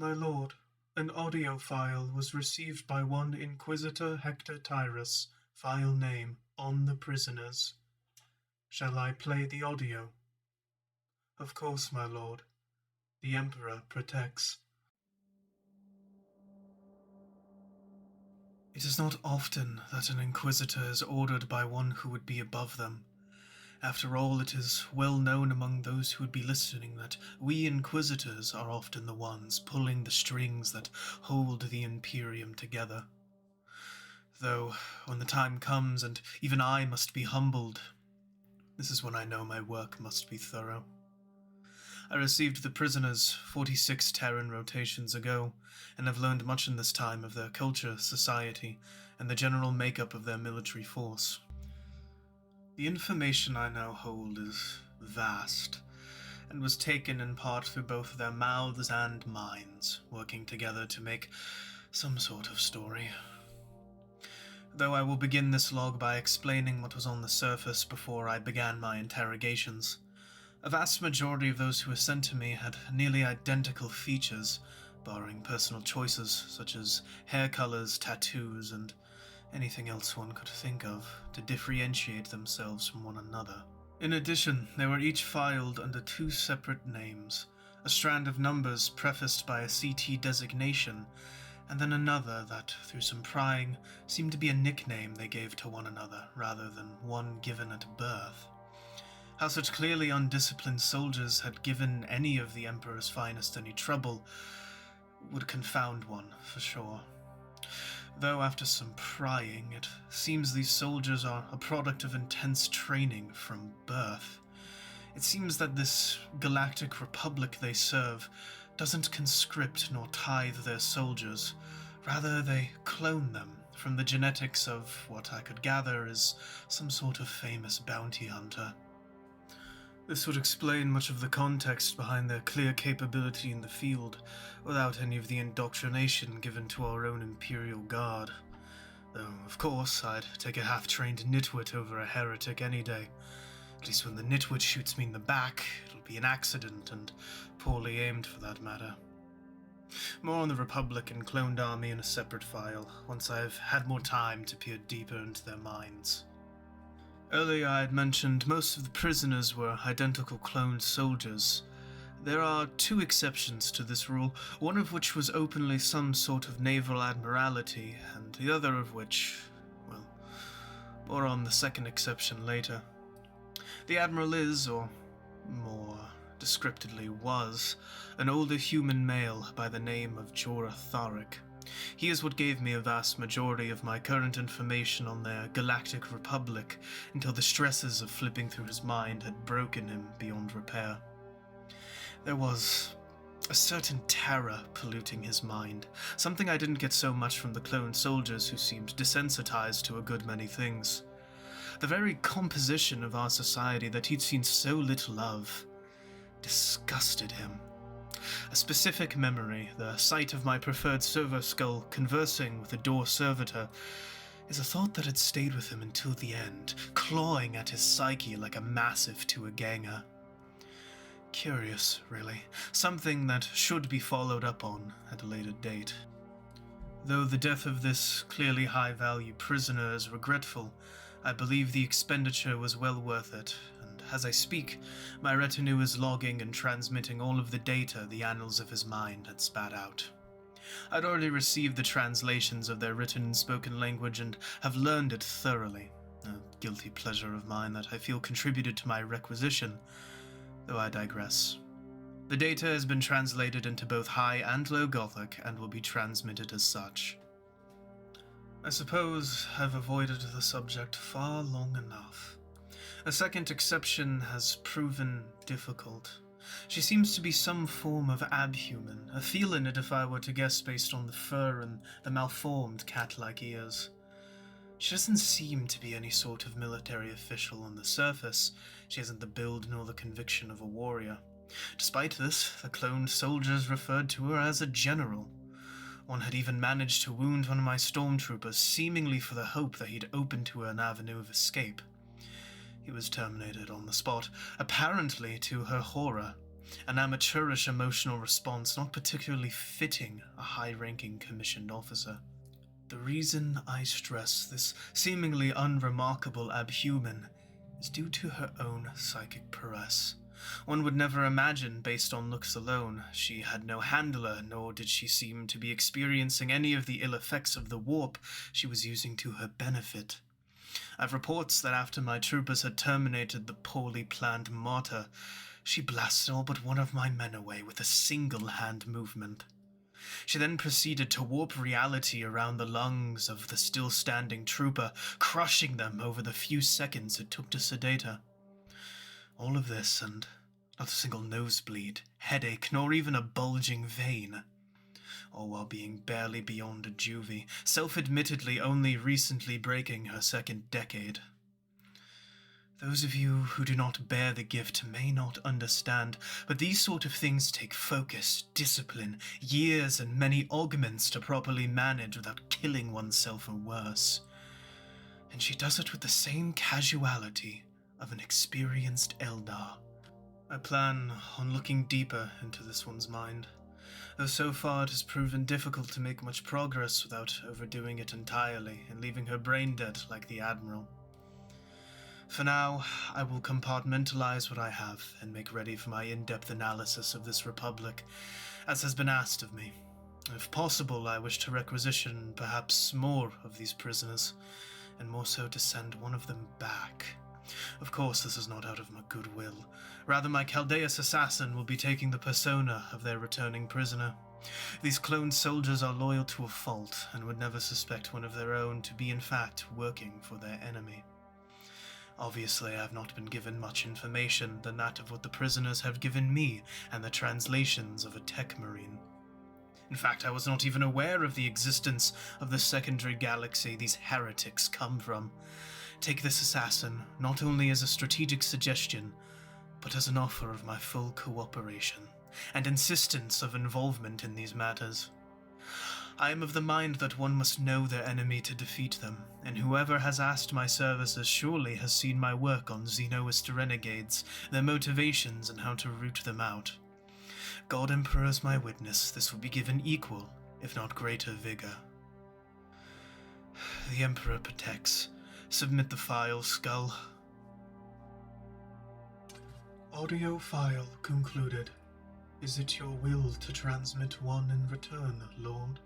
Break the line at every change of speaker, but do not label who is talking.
My lord, an audio file was received by one Inquisitor Hector Tyrus, file name On the Prisoners. Shall I play the audio? Of course, my lord. The Emperor protects. It is not often that an Inquisitor is ordered by one who would be above them. After all, it is well known among those who would be listening that we Inquisitors are often the ones pulling the strings that hold the Imperium together. Though, when the time comes and even I must be humbled, this is when I know my work must be thorough. I received the prisoners 46 Terran rotations ago, and have learned much in this time of their culture, society, and the general makeup of their military force. The information I now hold is vast, and was taken in part through both their mouths and minds, working together to make some sort of story. Though I will begin this log by explaining what was on the surface before I began my interrogations. A vast majority of those who were sent to me had nearly identical features, barring personal choices such as hair colors, tattoos, and anything else one could think of to differentiate themselves from one another. In addition, they were each filed under two separate names, a strand of numbers prefaced by a CT designation, and then another that, through some prying, seemed to be a nickname they gave to one another rather than one given at birth. How such clearly undisciplined soldiers had given any of the Emperor's finest any trouble would confound one, for sure. Though after some prying, it seems these soldiers are a product of intense training from birth. It seems that this galactic republic they serve doesn't conscript nor tithe their soldiers. Rather, they clone them from the genetics of what I could gather is some sort of famous bounty hunter. This would explain much of the context behind their clear capability in the field, without any of the indoctrination given to our own Imperial Guard. Though, of course, I'd take a half-trained nitwit over a heretic any day. At least when the nitwit shoots me in the back, it'll be an accident, and poorly aimed for that matter. More on the Republic and cloned army in a separate file, once I've had more time to peer deeper into their minds. Earlier I had mentioned most of the prisoners were identical cloned soldiers. There are two exceptions to this rule, one of which was openly some sort of naval admiralty, and the other of which, well, more on the second exception later. The admiral is, or more descriptively was, an older human male by the name of Jorah Tharik. He is what gave me a vast majority of my current information on their galactic republic until the stresses of flipping through his mind had broken him beyond repair. There was a certain terror polluting his mind, something I didn't get so much from the cloned soldiers who seemed desensitized to a good many things. The very composition of our society that he'd seen so little of disgusted him. A specific memory, the sight of my preferred servo skull conversing with a door servitor, is a thought that had stayed with him until the end, clawing at his psyche like a massive to a ganger. Curious, really. Something that should be followed up on at a later date. Though the death of this clearly high-value prisoner is regretful, I believe the expenditure was well worth it, and as I speak, my retinue is logging and transmitting all of the data the annals of his mind had spat out. I'd already received the translations of their written and spoken language and have learned it thoroughly, a guilty pleasure of mine that I feel contributed to my requisition, though I digress. The data has been translated into both High and Low Gothic and will be transmitted as such. I suppose I've avoided the subject far long enough. A second exception has proven difficult. She seems to be some form of abhuman, a felinid if I were to guess based on the fur and the malformed cat-like ears. She doesn't seem to be any sort of military official on the surface. She hasn't the build nor the conviction of a warrior. Despite this, the cloned soldiers referred to her as a general. One had even managed to wound one of my stormtroopers, seemingly for the hope that he'd opened to her an avenue of escape. He was terminated on the spot, apparently to her horror. an amateurish emotional response not particularly fitting a high-ranking commissioned officer. The reason I stress this seemingly unremarkable abhuman is due to her own psychic prowess. One would never imagine, based on looks alone, she had no handler, nor did she seem to be experiencing any of the ill effects of the warp she was using to her benefit. I've reports that after my troopers had terminated the poorly planned martyr, she blasted all but one of my men away with a single hand movement. She then proceeded to warp reality around the lungs of the still-standing trooper, crushing them over the few seconds it took to sedate her. All of this, and not a single nosebleed, headache, nor even a bulging vein. All while being barely beyond a juvie, self-admittedly only recently breaking her second decade. Those of you who do not bear the gift may not understand, but these sort of things take focus, discipline, years and many augments to properly manage without killing oneself or worse. And she does it with the same casuality of an experienced Eldar. I plan on looking deeper into this one's mind, though so far it has proven difficult to make much progress without overdoing it entirely and leaving her brain dead like the Admiral. For now, I will compartmentalize what I have and make ready for my in-depth analysis of this Republic, as has been asked of me. If possible, I wish to requisition perhaps more of these prisoners, and more so to send one of them back. Of course, this is not out of my goodwill. Rather, my Chaldeus assassin will be taking the persona of their returning prisoner. These cloned soldiers are loyal to a fault, and would never suspect one of their own to be in fact working for their enemy. Obviously, I have not been given much information than that of what the prisoners have given me and the translations of a tech marine. In fact, I was not even aware of the existence of the secondary galaxy these heretics come from. Take this assassin not only as a strategic suggestion, but as an offer of my full cooperation and insistence of involvement in these matters. I am of the mind that one must know their enemy to defeat them, and whoever has asked my services surely has seen my work on Xenoist renegades, their motivations, and how to root them out. God Emperor is my witness, this will be given equal, if not greater vigor. The Emperor protects. Submit the file, Skull. Audio file concluded. Is it your will to transmit one in return, Lord?